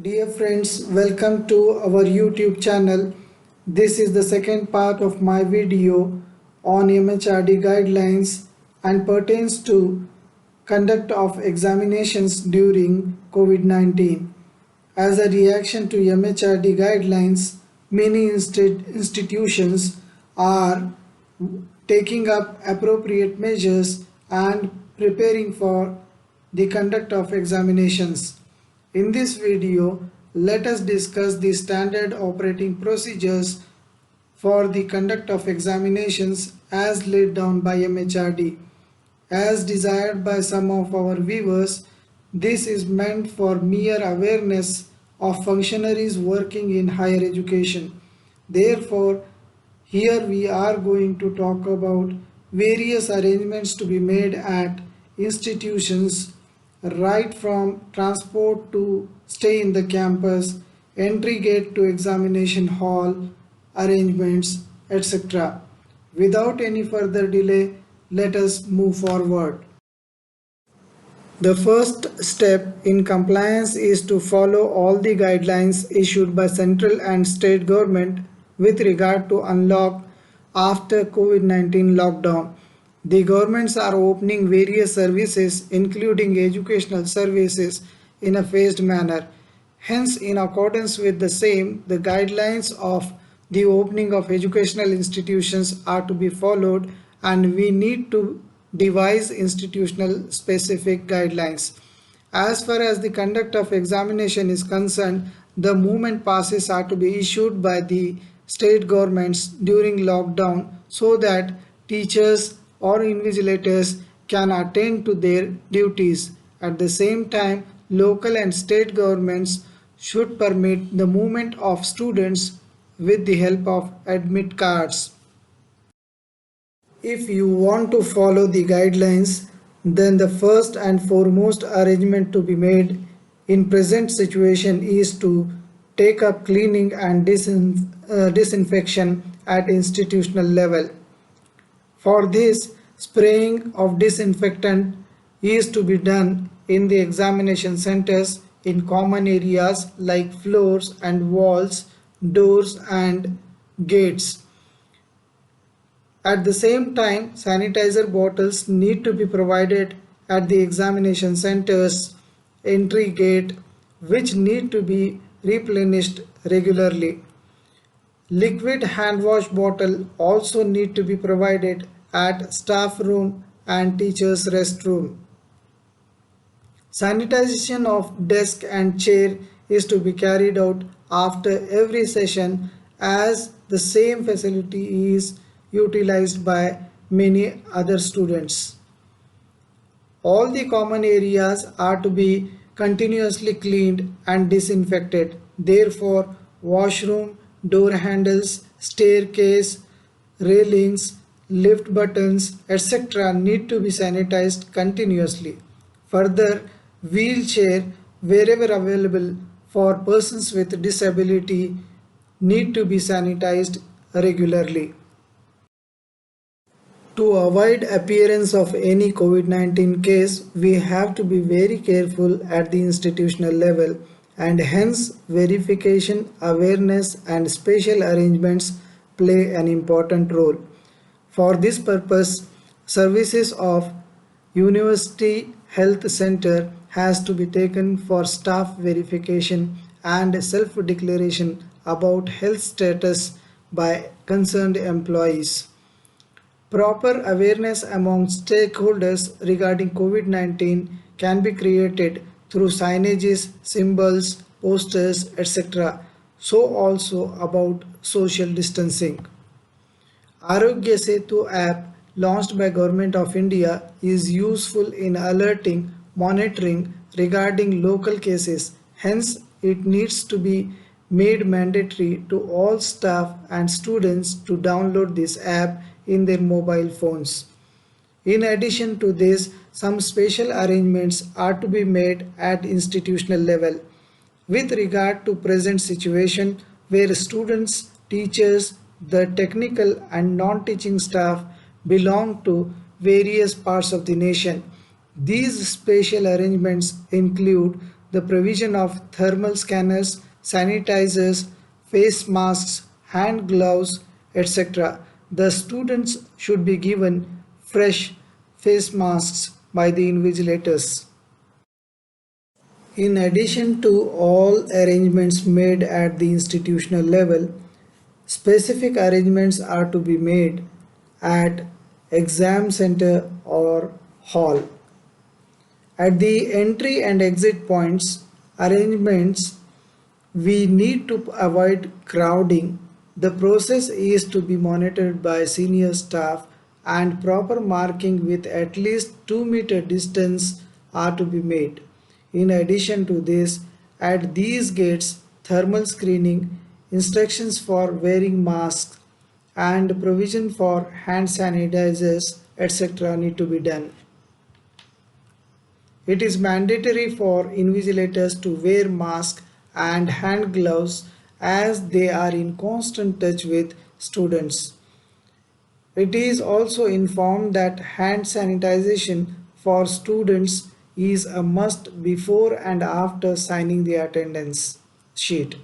Dear friends, welcome to our YouTube channel. This is the second part of my video on MHRD guidelines and pertains to conduct of examinations during COVID-19. As a reaction to MHRD guidelines, many institutions are taking up appropriate measures and preparing for the conduct of examinations. In this video, let us discuss the standard operating procedures for the conduct of examinations as laid down by MHRD. As desired by some of our viewers, this is meant for mere awareness of functionaries working in higher education. Therefore, here we are going to talk about various arrangements to be made at institutions, right from transport to stay in the campus, entry gate to examination hall, arrangements, etc. Without any further delay, let us move forward. The first step in compliance is to follow all the guidelines issued by central and state government with regard to unlock after COVID-19 lockdown. The governments are opening various services including educational services in a phased manner. Hence, in accordance with the same, the guidelines of the opening of educational institutions are to be followed and we need to devise institutional specific guidelines. As far as the conduct of examination is concerned, the movement passes are to be issued by the state governments during lockdown so that teachers or invigilators can attend to their duties. At the same time, local and state governments should permit the movement of students with the help of admit cards. If you want to follow the guidelines, then the first and foremost arrangement to be made in present situation is to take up cleaning and disinfection at institutional level. For this, spraying of disinfectant is to be done in the examination centers in common areas like floors and walls, doors and gates. At the same time, sanitizer bottles need to be provided at the examination centers entry gate, which need to be replenished regularly. Liquid hand wash bottle also need to be provided at staff room and teachers restroom. Sanitization of desk and chair is to be carried out after every session as the same facility is utilized by many other students. All the common areas are to be continuously cleaned and disinfected. Therefore, washroom, door handles, staircase, railings, lift buttons, etc. need to be sanitized continuously. Further, wheelchair wherever available for persons with disability need to be sanitized regularly. To avoid appearance of any COVID-19 case, we have to be very careful at the institutional level and hence verification, awareness and special arrangements play an important role. For this purpose, services of University Health Center has to be taken for staff verification and self-declaration about health status by concerned employees. Proper awareness among stakeholders regarding COVID-19 can be created through signages, symbols, posters, etc. So also about social distancing. Arogya Setu app launched by Government of India is useful in alerting, monitoring regarding local cases. Hence, it needs to be made mandatory to all staff and students to download this app in their mobile phones. In addition to this, some special arrangements are to be made at institutional level with regard to present situation where students, teachers, the technical and non-teaching staff belong to various parts of the nation. These special arrangements include the provision of thermal scanners, sanitizers, face masks, hand gloves, etc. The students should be given fresh face masks by the invigilators. In addition to all arrangements made at the institutional level, specific arrangements are to be made at exam center or hall. At the entry and exit points, arrangements we need to avoid crowding. The process is to be monitored by senior staff and proper marking with at least 2 meter distance are to be made. In addition to this, at these gates, thermal screening, instructions for wearing masks, and provision for hand sanitizers, etc. need to be done. It is mandatory for invigilators to wear masks and hand gloves as they are in constant touch with students. It is also informed that hand sanitization for students is a must before and after signing the attendance sheet.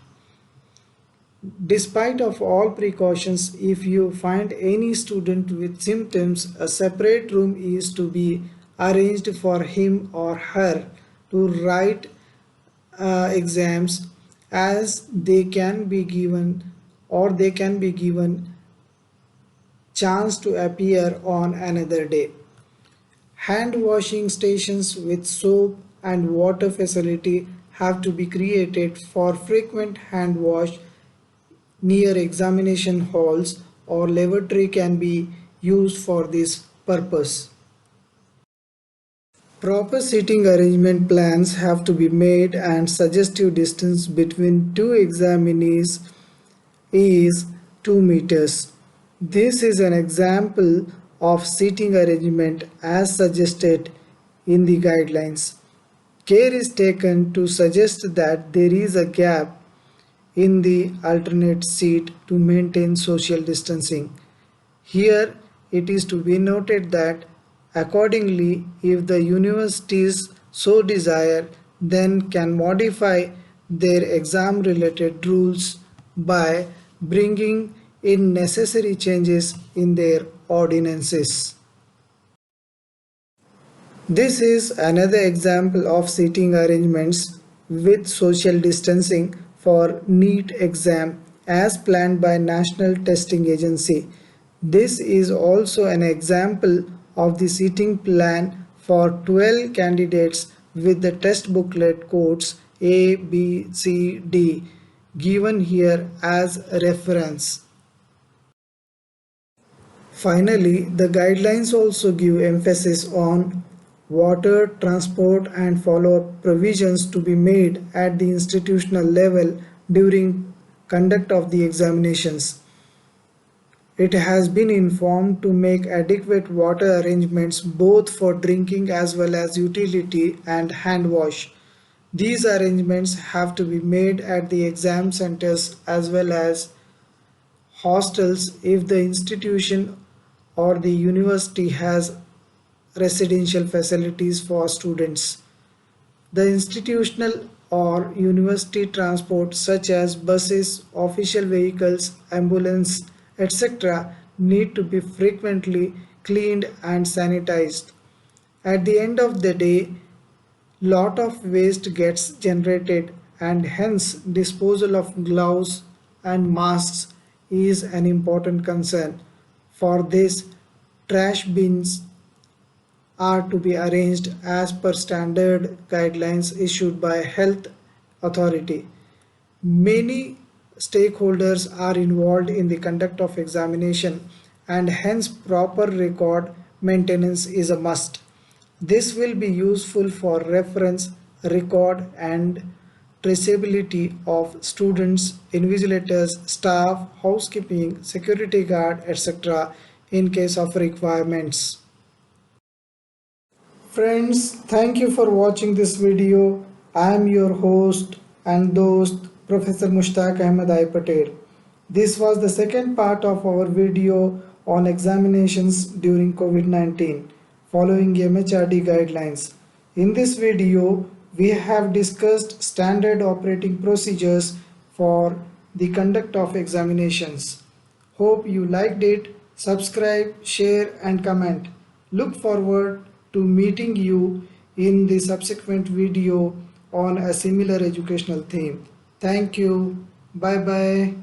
Despite of all precautions, if you find any student with symptoms, a separate room is to be arranged for him or her to write exams as they can be given or they can be given chance to appear on another day. Hand washing stations with soap and water facility have to be created for frequent hand wash near examination halls or lavatory can be used for this purpose. Proper seating arrangement plans have to be made and suggestive distance between two examinees is 2 meters. This is an example of seating arrangement as suggested in the guidelines. Care is taken to suggest that there is a gap in the alternate seat to maintain social distancing. Here it is to be noted that accordingly, if the universities so desire, then can modify their exam related rules by bringing in necessary changes in their ordinances. This is another example of seating arrangements with social distancing for NEET exam as planned by National Testing Agency. This is also an example of the seating plan for 12 candidates with the test booklet codes A, B, C, D given here as reference. Finally, the guidelines also give emphasis on water, transport and follow-up provisions to be made at the institutional level during conduct of the examinations. It has been informed to make adequate water arrangements both for drinking as well as utility and hand wash. These arrangements have to be made at the exam centers as well as hostels if the institution or the university has residential facilities for students. The institutional or university transport such as buses, official vehicles, ambulance, etc. need to be frequently cleaned and sanitized. At the end of the day, lot of waste gets generated and hence disposal of gloves and masks is an important concern. For this, trash bins are to be arranged as per standard guidelines issued by health authority. Many stakeholders are involved in the conduct of examination and hence proper record maintenance is a must. This will be useful for reference, record and traceability of students, invigilators, staff, housekeeping, security guard, etc. in case of requirements. Friends, thank you for watching this video. I am your host and dost Professor Mushtaq Ahmed I Patel. This was the second part of our video on examinations during COVID-19 following MHRD guidelines. In this video, We have discussed standard operating procedures for the conduct of examinations. Hope you liked it. Subscribe, share, and comment. Look forward to meeting you in the subsequent video on a similar educational theme. Thank you. Bye bye.